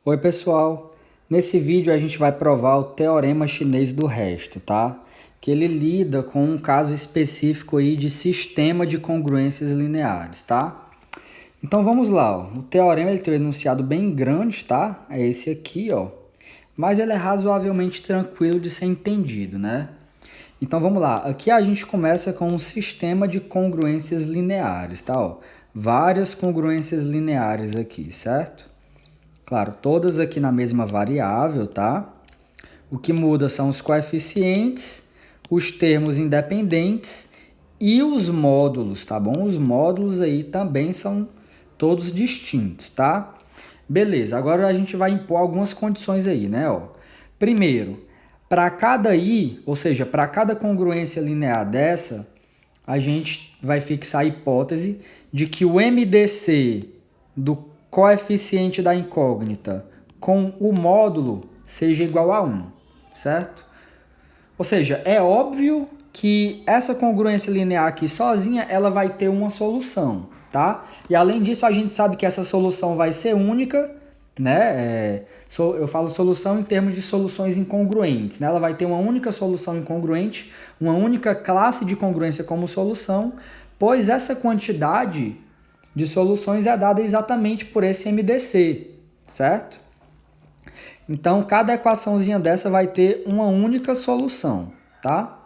Oi pessoal, nesse vídeo a gente vai provar o teorema chinês do resto, tá? Que ele lida com um caso específico aí de sistema de congruências lineares, tá? Então vamos lá, ó. O teorema ele tem um enunciado bem grande, tá? É esse aqui, ó. Mas ele é razoavelmente tranquilo de ser entendido, né? Então vamos lá, aqui a gente começa com um sistema de congruências lineares, tá? Ó, várias congruências lineares aqui, certo? Claro, todas aqui na mesma variável, tá? O que muda são os coeficientes, os termos independentes e os módulos, tá bom? Os módulos aí também são todos distintos, tá? Beleza, agora a gente vai impor algumas condições aí, né? Ó, primeiro, para cada i, ou seja, para cada congruência linear dessa, a gente vai fixar a hipótese de que o MDC do coeficiente da incógnita com o módulo seja igual a 1, certo? Ou seja, é óbvio que essa congruência linear aqui sozinha, ela vai ter uma solução, tá? E além disso, a gente sabe que essa solução vai ser única, né? Eu falo solução em termos de soluções incongruentes, né? Ela vai ter uma única solução incongruente, uma única classe de congruência como solução, pois essa quantidade de soluções é dada exatamente por esse MDC, certo? Então, cada equaçãozinha dessa vai ter uma única solução, tá?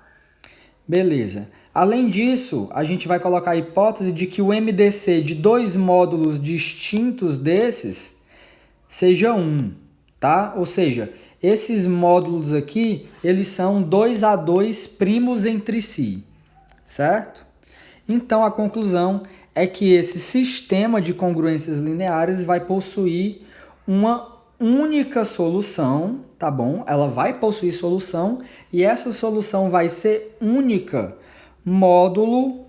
Beleza. Além disso, a gente vai colocar a hipótese de que o MDC de dois módulos distintos desses seja 1, tá? Ou seja, esses módulos aqui, eles são 2 a 2 primos entre si, certo? Então, a conclusão é que esse sistema de congruências lineares vai possuir uma única solução, tá bom? Ela vai possuir solução e essa solução vai ser única módulo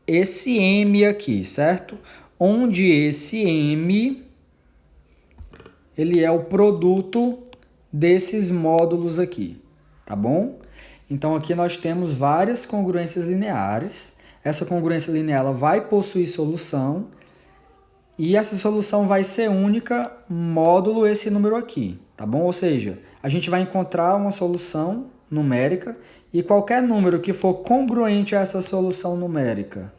esse M aqui, certo? Onde esse M ele é o produto desses módulos aqui, tá bom? Então aqui nós temos várias congruências lineares. Essa congruência linear ela vai possuir solução e essa solução vai ser única módulo esse número aqui, tá bom? Ou seja, a gente vai encontrar uma solução numérica e qualquer número que for congruente a essa solução numérica,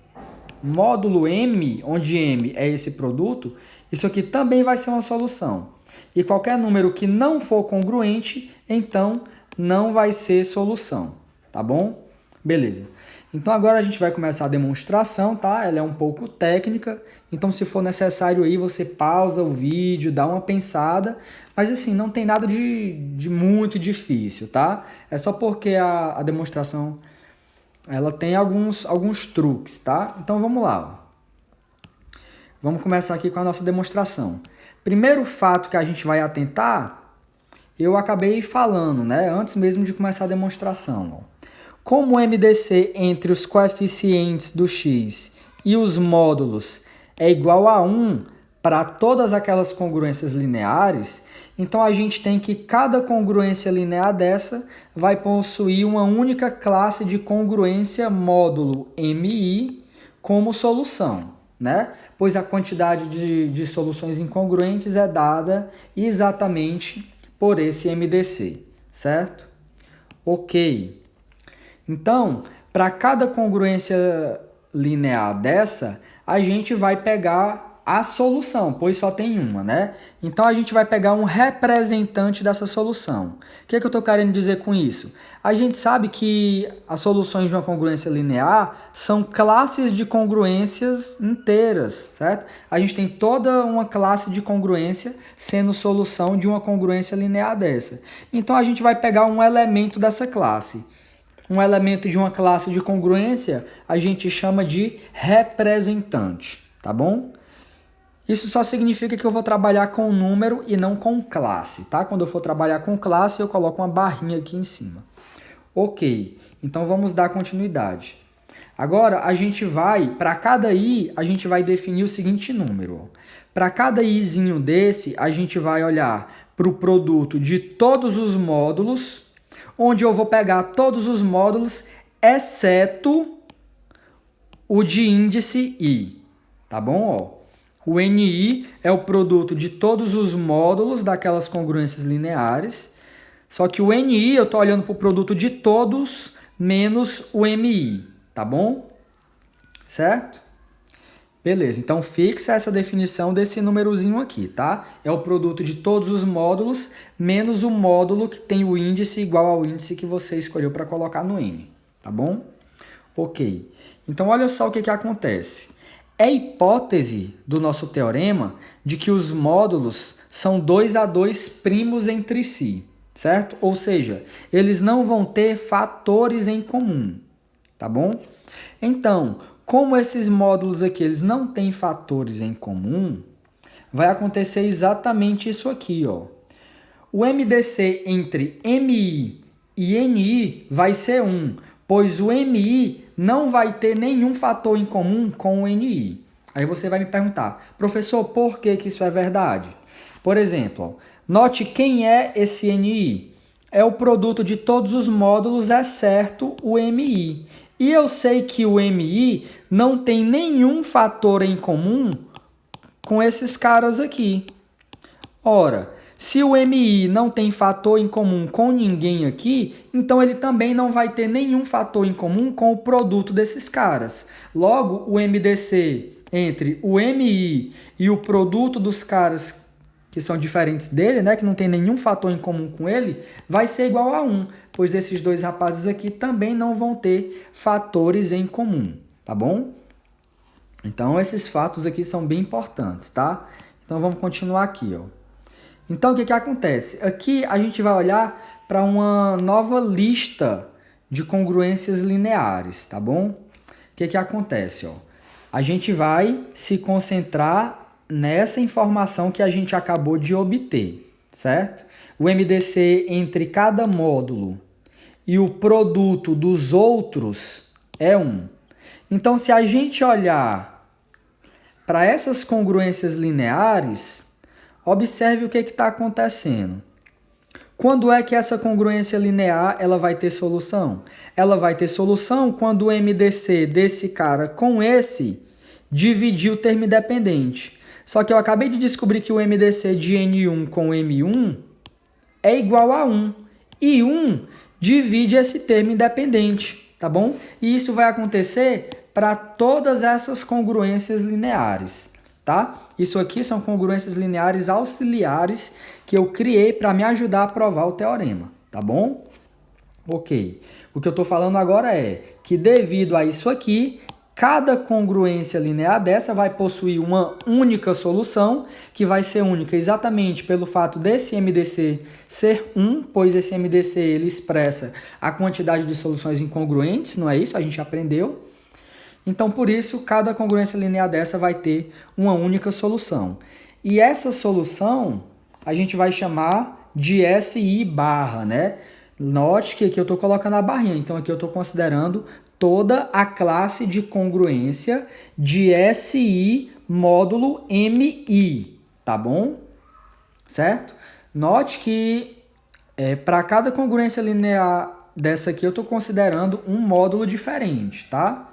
módulo M, onde M é esse produto, isso aqui também vai ser uma solução. E qualquer número que não for congruente, então não vai ser solução, tá bom? Beleza. Então agora a gente vai começar a demonstração, tá? Ela é um pouco técnica, então se for necessário aí você pausa o vídeo, dá uma pensada, mas assim, não tem nada de muito difícil, tá? É só porque a demonstração ela tem alguns truques, tá? Então vamos lá. Vamos começar aqui com a nossa demonstração. Primeiro fato que a gente vai atentar, eu acabei falando, né? Antes mesmo de começar a demonstração. Ó. Como o MDC entre os coeficientes do x e os módulos é igual a 1 para todas aquelas congruências lineares, então a gente tem que cada congruência linear dessa vai possuir uma única classe de congruência módulo MI como solução, né? Pois a quantidade de soluções incongruentes é dada exatamente por esse MDC, certo? Ok. Então, para cada congruência linear dessa, a gente vai pegar a solução, pois só tem uma, né? Então, a gente vai pegar um representante dessa solução. O que é que eu estou querendo dizer com isso? A gente sabe que as soluções de uma congruência linear são classes de congruências inteiras, certo? A gente tem toda uma classe de congruência sendo solução de uma congruência linear dessa. Então, a gente vai pegar um elemento dessa classe. Um elemento de uma classe de congruência a gente chama de representante, tá bom? Isso só significa que eu vou trabalhar com número e não com classe, tá? Quando eu for trabalhar com classe, eu coloco uma barrinha aqui em cima. Ok, então vamos dar continuidade. Agora, a gente vai, para cada i, a gente vai definir o seguinte número. Para cada izinho desse, a gente vai olhar para o produto de todos os módulos, onde eu vou pegar todos os módulos, exceto o de índice i, tá bom? Ó, O NI é o produto de todos os módulos daquelas congruências lineares. Só que o NI eu estou olhando para o produto de todos menos o MI, tá bom? Certo? Beleza, então fixa essa definição desse númerozinho aqui, tá? É o produto de todos os módulos menos o módulo que tem o índice igual ao índice que você escolheu para colocar no N, tá bom? Ok, então olha só o que acontece. É hipótese do nosso teorema de que os módulos são 2 a 2 primos entre si, certo? Ou seja, eles não vão ter fatores em comum, tá bom? Então, como esses módulos aqui eles não têm fatores em comum, vai acontecer exatamente isso aqui, ó. O MDC entre MI e NI vai ser 1, pois o MI não vai ter nenhum fator em comum com o NI. Aí você vai me perguntar, professor, por que isso é verdade? Por exemplo, ó, note quem é esse NI. É o produto de todos os módulos, exceto o MI. E eu sei que o MI não tem nenhum fator em comum com esses caras aqui. Ora, se o MI não tem fator em comum com ninguém aqui, então ele também não vai ter nenhum fator em comum com o produto desses caras. Logo, o MDC entre o MI e o produto dos caras que são diferentes dele, né, que não tem nenhum fator em comum com ele, vai ser igual a 1, pois esses dois rapazes aqui também não vão ter fatores em comum, tá bom? Então, esses fatos aqui são bem importantes, tá? Então, vamos continuar aqui, ó. Então, o que acontece? Aqui a gente vai olhar para uma nova lista de congruências lineares, tá bom? O que acontece, ó? A gente vai se concentrar nessa informação que a gente acabou de obter, certo? O MDC entre cada módulo e o produto dos outros é 1. Então, se a gente olhar para essas congruências lineares, observe o que está acontecendo. Quando é que essa congruência linear ela vai ter solução? Ela vai ter solução quando o MDC desse cara com esse dividir o termo independente. Só que eu acabei de descobrir que o MDC de N1 com M1 é igual a 1. E 1 divide esse termo independente, tá bom? E isso vai acontecer para todas essas congruências lineares, tá? Isso aqui são congruências lineares auxiliares que eu criei para me ajudar a provar o teorema, tá bom? Ok. O que eu estou falando agora é que devido a isso aqui, cada congruência linear dessa vai possuir uma única solução, que vai ser única exatamente pelo fato desse MDC ser 1, pois esse MDC ele expressa a quantidade de soluções incongruentes, não é isso? A gente aprendeu. Então, por isso, cada congruência linear dessa vai ter uma única solução. E essa solução a gente vai chamar de SI barra, né? Note que aqui eu estou colocando a barrinha, então aqui eu estou considerando toda a classe de congruência de SI módulo MI, tá bom? Certo? Note que para cada congruência linear dessa aqui eu estou considerando um módulo diferente, tá?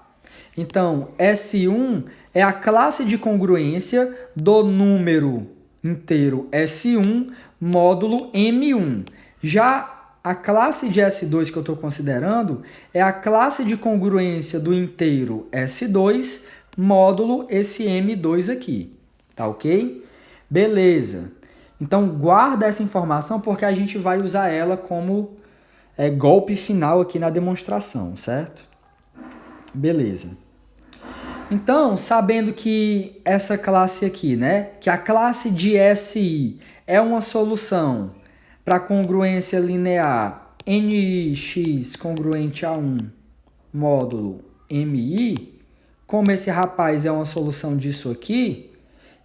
Então, S1 é a classe de congruência do número inteiro S1 módulo M1. Já a classe de S2 que eu estou considerando é a classe de congruência do inteiro S2 módulo esse M2 aqui. Tá ok? Beleza. Então, guarda essa informação porque a gente vai usar ela como golpe final aqui na demonstração, certo? Beleza. Então, sabendo que essa classe aqui, né, que a classe de SI é uma solução para congruência linear NX congruente a 1 módulo MI, como esse rapaz é uma solução disso aqui,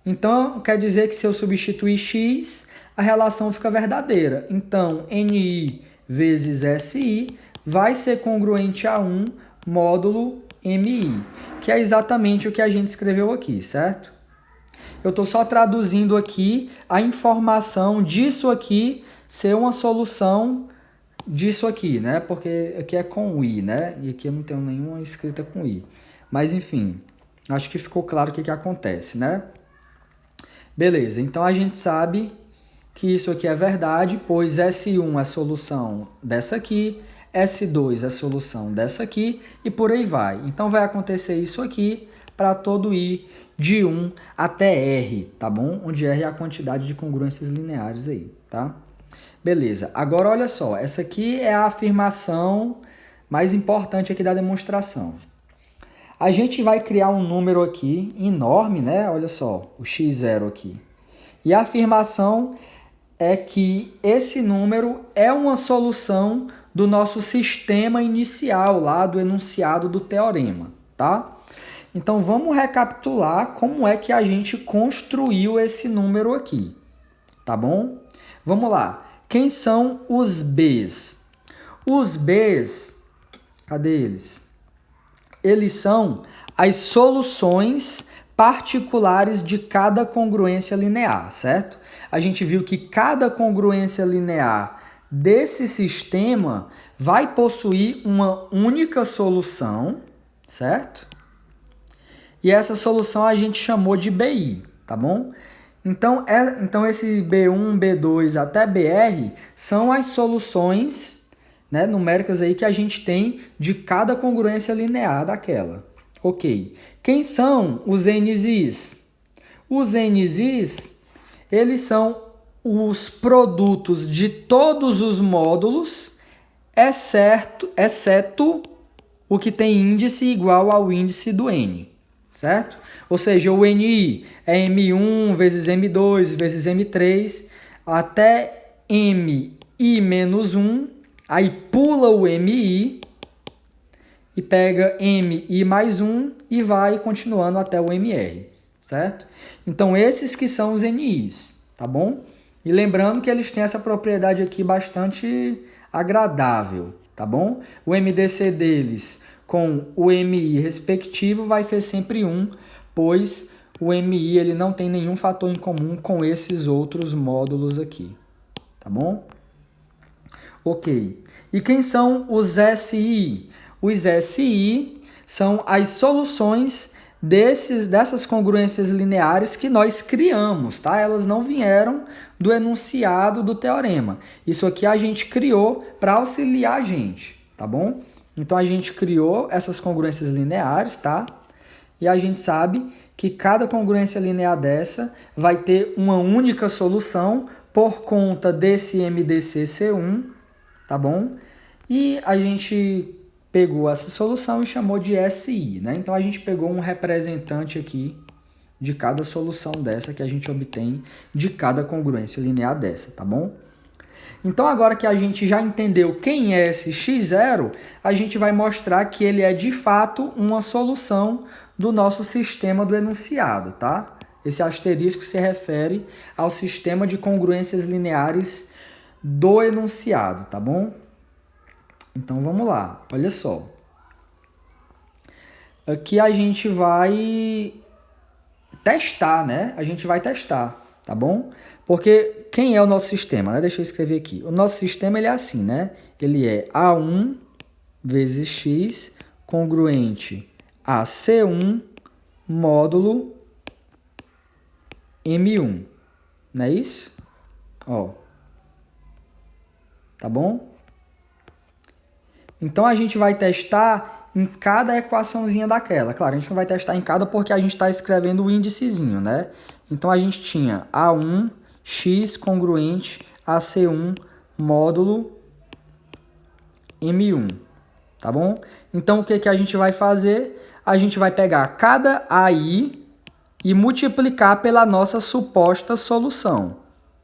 então quer dizer que se eu substituir X, a relação fica verdadeira. Então, NI vezes SI vai ser congruente a 1 módulo MI, que é exatamente o que a gente escreveu aqui, certo? Eu estou só traduzindo aqui a informação disso aqui ser uma solução disso aqui, né? Porque aqui é com I, né? E aqui eu não tenho nenhuma escrita com I. Mas, enfim, acho que ficou claro o que acontece, né? Beleza, então a gente sabe que isso aqui é verdade, pois S1 é a solução dessa aqui, S2 é a solução dessa aqui e por aí vai. Então vai acontecer isso aqui para todo I de 1 até R, tá bom? Onde R é a quantidade de congruências lineares aí, tá? Beleza, agora olha só, essa aqui é a afirmação mais importante aqui da demonstração. A gente vai criar um número aqui enorme, né? Olha só, o x0 aqui. E a afirmação é que esse número é uma solução do nosso sistema inicial lá do enunciado do teorema, tá? Então vamos recapitular como é que a gente construiu esse número aqui, tá bom? Vamos lá. Quem são os Bs? Os Bs, cadê eles? Eles são as soluções particulares de cada congruência linear, certo? A gente viu que cada congruência linear desse sistema vai possuir uma única solução, certo? E essa solução a gente chamou de BI, tá bom? Então esse B1, B2 até BR são as soluções, né, numéricas aí que a gente tem de cada congruência linear daquela. Ok. Quem são os NZs? Os NZs, eles são os produtos de todos os módulos, exceto o que tem índice igual ao índice do N, certo? Ou seja, o NI é M1 vezes M2 vezes M3 até MI-1, aí pula o MI e pega MI mais 1 e vai continuando até o MR, certo? Então, esses que são os NIs, tá bom? E lembrando que eles têm essa propriedade aqui bastante agradável, tá bom? O MDC deles com o MI respectivo vai ser sempre 1, pois o MI ele não tem nenhum fator em comum com esses outros módulos aqui, tá bom? Ok. E quem são os SI? Os SI são as soluções dessas congruências lineares que nós criamos, tá? Elas não vieram do enunciado do teorema. Isso aqui a gente criou para auxiliar a gente, tá bom? Então a gente criou essas congruências lineares, tá? E a gente sabe que cada congruência linear dessa vai ter uma única solução por conta desse MDC C1, tá bom? E a gente pegou essa solução e chamou de SI, né? Então a gente pegou um representante aqui de cada solução dessa que a gente obtém de cada congruência linear dessa, tá bom? Então agora que a gente já entendeu quem é esse x0, a gente vai mostrar que ele é de fato uma solução do nosso sistema do enunciado, tá? Esse asterisco se refere ao sistema de congruências lineares do enunciado, tá bom? Então vamos lá, olha só. Aqui a gente vai testar, né? A gente vai testar, tá bom? Porque quem é o nosso sistema, né? Deixa eu escrever aqui. O nosso sistema ele é assim, né? Ele é A1 vezes x congruente a C1 módulo M1. Não é isso? Ó. Tá bom? Então a gente vai testar em cada equaçãozinha daquela. Claro, a gente não vai testar em cada porque a gente está escrevendo o índicezinho, né? Então a gente tinha A1 x congruente a C1 módulo M1, tá bom? Então o que que a gente vai fazer? A gente vai pegar cada AI e multiplicar pela nossa suposta solução,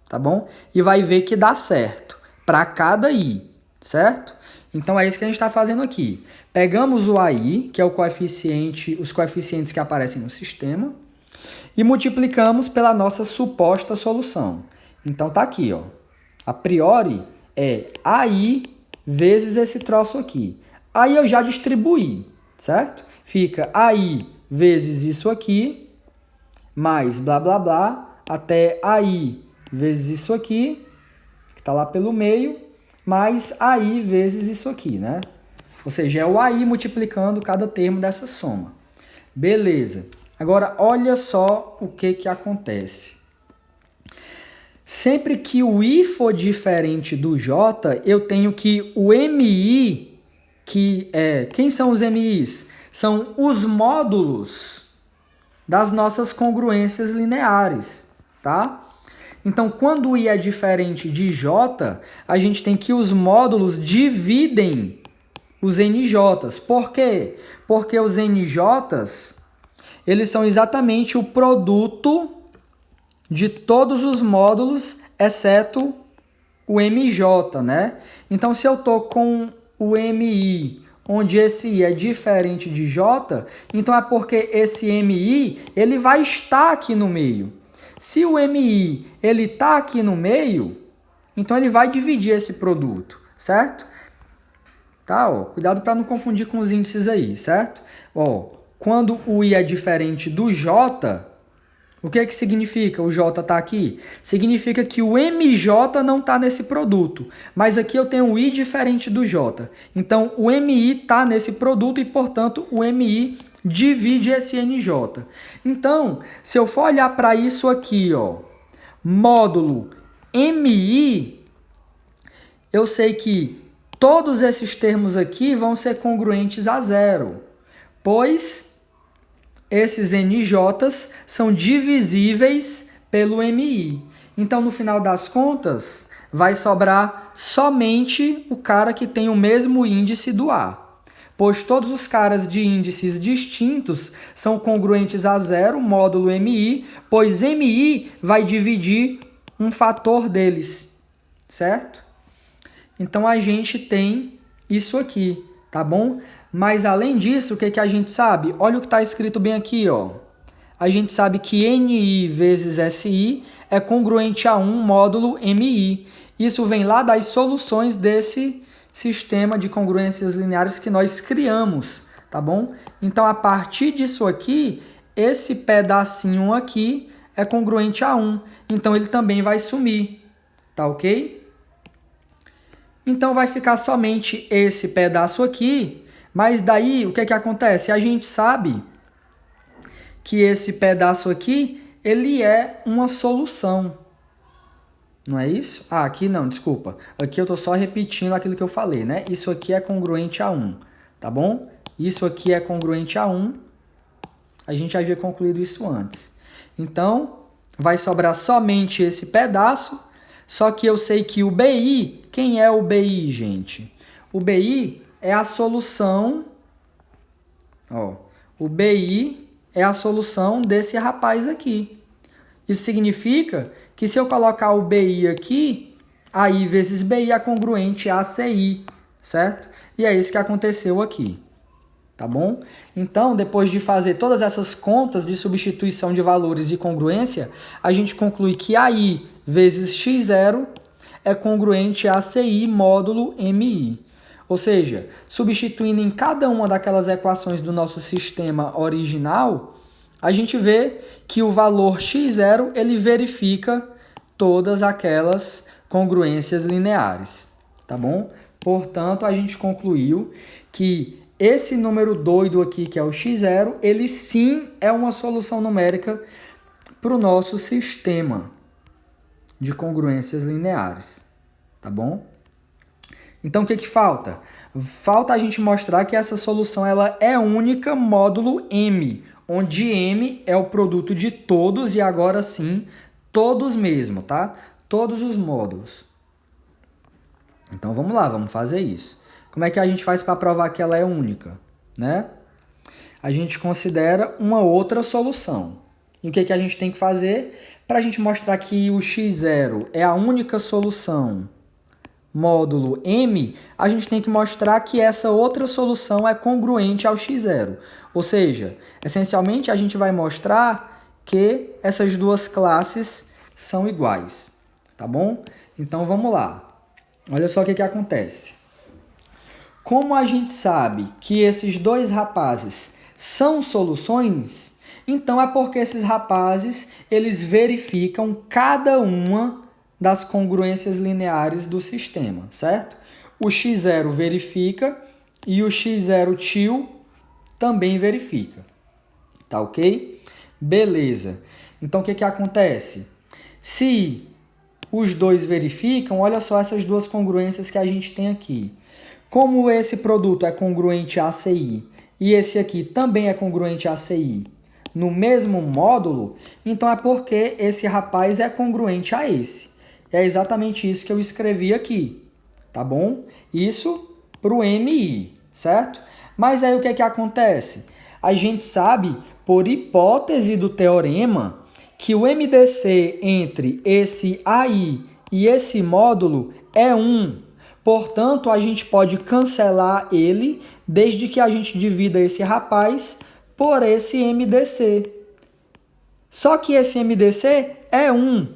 tá bom? E vai ver que dá certo para cada I, certo? Então é isso que a gente está fazendo aqui. Pegamos o AI, que é o coeficiente, os coeficientes que aparecem no sistema, e multiplicamos pela nossa suposta solução. Então tá aqui, ó. A priori é AI vezes esse troço aqui. Aí eu já distribuí, certo? Fica AI vezes isso aqui, mais blá blá blá, até AI vezes isso aqui, que está lá pelo meio, mais AI vezes isso aqui, né? Ou seja, é o AI multiplicando cada termo dessa soma. Beleza. Agora, olha só o que que acontece. Sempre que o I for diferente do J, eu tenho que o MI, quem são os MIs? São os módulos das nossas congruências lineares, tá? Então, quando o I é diferente de J, a gente tem que os módulos dividem os NJs. Por quê? Porque os NJs, eles são exatamente o produto de todos os módulos, exceto o MJ, né? Então, se eu estou com o MI, onde esse I é diferente de J, então é porque esse MI, ele vai estar aqui no meio. Se o MI, ele está aqui no meio, então ele vai dividir esse produto, certo? Tá, ó, cuidado para não confundir com os índices aí, certo? Ó, quando o I é diferente do J, o que significa o J está aqui? Significa que o MJ não está nesse produto, mas aqui eu tenho o I diferente do J. Então, o MI está nesse produto e, portanto, o MI divide esse NJ. Então, se eu for olhar para isso aqui, ó, módulo MI, eu sei que todos esses termos aqui vão ser congruentes a zero, pois esses NJs são divisíveis pelo MI. Então, no final das contas, vai sobrar somente o cara que tem o mesmo índice do A. Pois todos os caras de índices distintos são congruentes a zero, módulo MI, pois MI vai dividir um fator deles, certo? Então, a gente tem isso aqui, tá bom? Mas, além disso, o que a gente sabe? Olha o que está escrito bem aqui, ó. A gente sabe que NI vezes SI é congruente a 1 módulo MI. Isso vem lá das soluções desse sistema de congruências lineares que nós criamos, tá bom? Então, a partir disso aqui, esse pedacinho aqui é congruente a 1. Então, ele também vai sumir, tá ok? Então, vai ficar somente esse pedaço aqui, mas daí, o que acontece? A gente sabe que esse pedaço aqui, ele é uma solução. Não é isso? Ah, aqui não, desculpa. Aqui eu estou só repetindo aquilo que eu falei, né? Isso aqui é congruente a 1, tá bom? Isso aqui é congruente a 1. A gente já havia concluído isso antes. Então, vai sobrar somente esse pedaço, só que eu sei que o BI, quem é o BI, gente? O BI é a solução, ó, o BI é a solução desse rapaz aqui. Isso significa que se eu colocar o BI aqui, AI vezes BI é congruente a CI, certo? E é isso que aconteceu aqui, tá bom? Então, depois de fazer todas essas contas de substituição de valores e congruência, a gente conclui que AI vezes X0 é congruente a CI módulo MI. Ou seja, substituindo em cada uma daquelas equações do nosso sistema original, a gente vê que o valor x0 ele verifica todas aquelas congruências lineares, tá bom? Portanto, a gente concluiu que esse número doido aqui, que é o x0, ele sim é uma solução numérica para o nosso sistema de congruências lineares, tá bom? Então, o que falta? Falta a gente mostrar que essa solução ela é única módulo M, onde M é o produto de todos e agora sim, todos mesmo, tá? Todos os módulos. Então, vamos lá, vamos fazer isso. Como é que a gente faz para provar que ela é única, né? A gente considera uma outra solução. E o que a gente tem que fazer? Para a gente mostrar que o x0 é a única solução módulo M, a gente tem que mostrar que essa outra solução é congruente ao x0. Ou seja, essencialmente a gente vai mostrar que essas duas classes são iguais, tá bom? Então vamos lá. Olha só o que acontece. Como a gente sabe que esses dois rapazes são soluções, então é porque esses rapazes eles verificam cada uma das congruências lineares do sistema, certo? O x0 verifica e o x0 tio também verifica, tá ok? Beleza. Então, o que acontece? Se os dois verificam, olha só essas duas congruências que a gente tem aqui. Como esse produto é congruente a ACI e esse aqui também é congruente a ACI no mesmo módulo, então é porque esse rapaz é congruente a esse. É exatamente isso que eu escrevi aqui, tá bom? Isso para o MI, certo? Mas aí o que é que acontece? A gente sabe, por hipótese do teorema, que o MDC entre esse AI e esse módulo é 1. Portanto, a gente pode cancelar ele desde que a gente divida esse rapaz por esse MDC. Só que esse MDC é 1.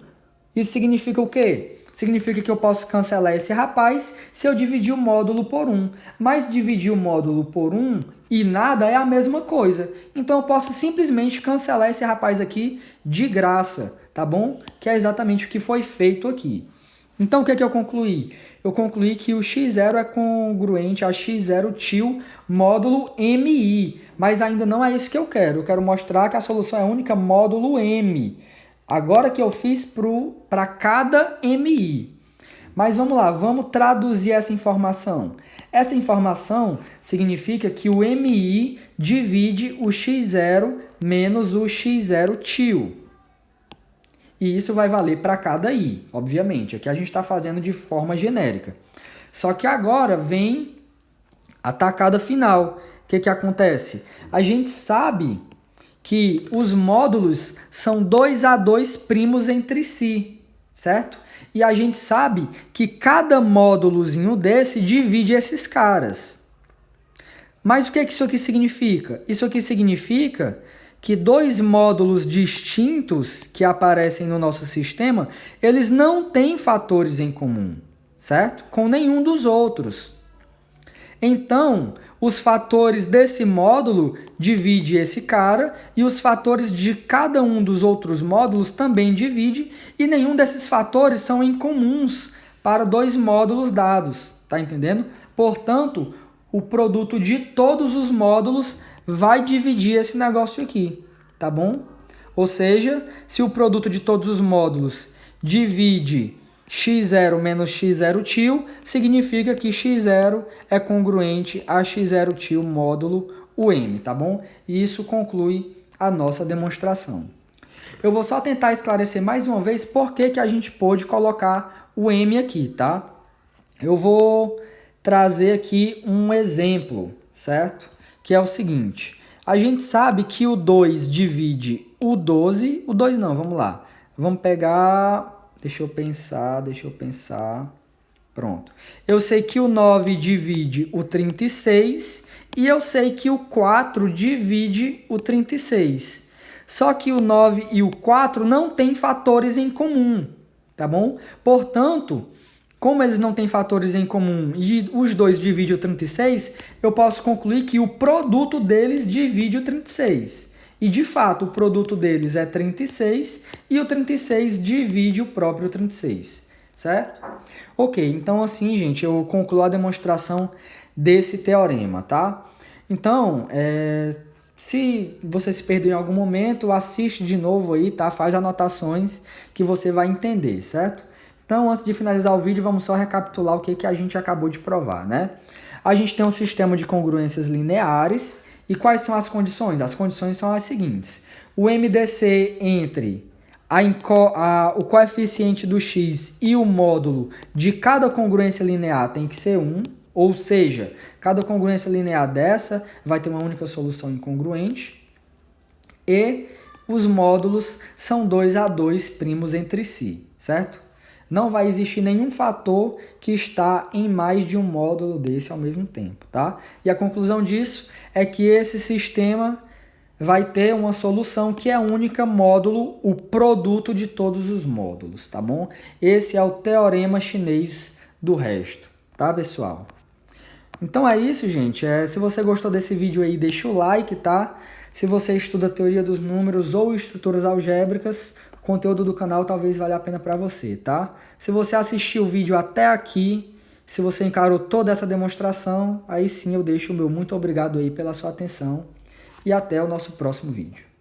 Isso significa o quê? Significa que eu posso cancelar esse rapaz se eu dividir o módulo por 1. Mas dividir o módulo por 1 e nada é a mesma coisa. Então eu posso simplesmente cancelar esse rapaz aqui de graça, tá bom? Que é exatamente o que foi feito aqui. Então o que é que eu concluí? Eu concluí que o x0 é congruente a x0 til módulo MI. Mas ainda não é isso que eu quero. Eu quero mostrar que a solução é única módulo M. Agora que eu fiz para cada MI. Mas vamos lá, vamos traduzir essa informação. Essa informação significa que o MI divide o x0 menos o x0 til. E isso vai valer para cada I, obviamente. Aqui a gente está fazendo de forma genérica. Só que agora vem a tacada final. O que acontece? A gente sabe que os módulos são 2 a 2 primos entre si, certo? E a gente sabe que cada módulozinho desse divide esses caras. Mas o que isso aqui significa? Isso aqui significa que dois módulos distintos que aparecem no nosso sistema, eles não têm fatores em comum, certo? Com nenhum dos outros. Então, os fatores desse módulo dividem esse cara e os fatores de cada um dos outros módulos também dividem e nenhum desses fatores são incomuns para dois módulos dados, tá entendendo? Portanto, o produto de todos os módulos vai dividir esse negócio aqui, tá bom? Ou seja, se o produto de todos os módulos divide x0 menos x0 til, significa que x0 é congruente a x0 til módulo UM, tá bom? E isso conclui a nossa demonstração. Eu vou só tentar esclarecer mais uma vez por que a gente pôde colocar o M aqui, tá? Eu vou trazer aqui um exemplo, certo? Que é o seguinte, a gente sabe que o 2 divide o 12, o 2 não, vamos lá. Vamos pegar, deixa eu pensar, pronto. Eu sei que o 9 divide o 36 e eu sei que o 4 divide o 36. Só que o 9 e o 4 não têm fatores em comum, tá bom? Portanto, como eles não têm fatores em comum e os dois dividem o 36, eu posso concluir que o produto deles divide o 36. E, de fato, o produto deles é 36 e o 36 divide o próprio 36, certo? Ok, então assim, gente, eu concluo a demonstração desse teorema, tá? Então, se você se perdeu em algum momento, assiste de novo aí, tá? Faz anotações que você vai entender, certo? Então, antes de finalizar o vídeo, vamos só recapitular o que a gente acabou de provar, né? A gente tem um sistema de congruências lineares. E quais são as condições? As condições são as seguintes. O MDC entre o coeficiente do x e o módulo de cada congruência linear tem que ser 1. Ou seja, cada congruência linear dessa vai ter uma única solução incongruente. E os módulos são 2 a 2 primos entre si, certo? Não vai existir nenhum fator que está em mais de um módulo desse ao mesmo tempo, tá? E a conclusão disso é que esse sistema vai ter uma solução que é única módulo, o produto de todos os módulos, tá bom? Esse é o teorema chinês do resto, tá, pessoal? Então é isso, gente. Se você gostou desse vídeo aí, deixa o like, tá? Se você estuda teoria dos números ou estruturas algébricas, o conteúdo do canal talvez valha a pena para você, tá? Se você assistiu o vídeo até aqui, se você encarou toda essa demonstração, aí sim eu deixo o meu muito obrigado aí pela sua atenção e até o nosso próximo vídeo.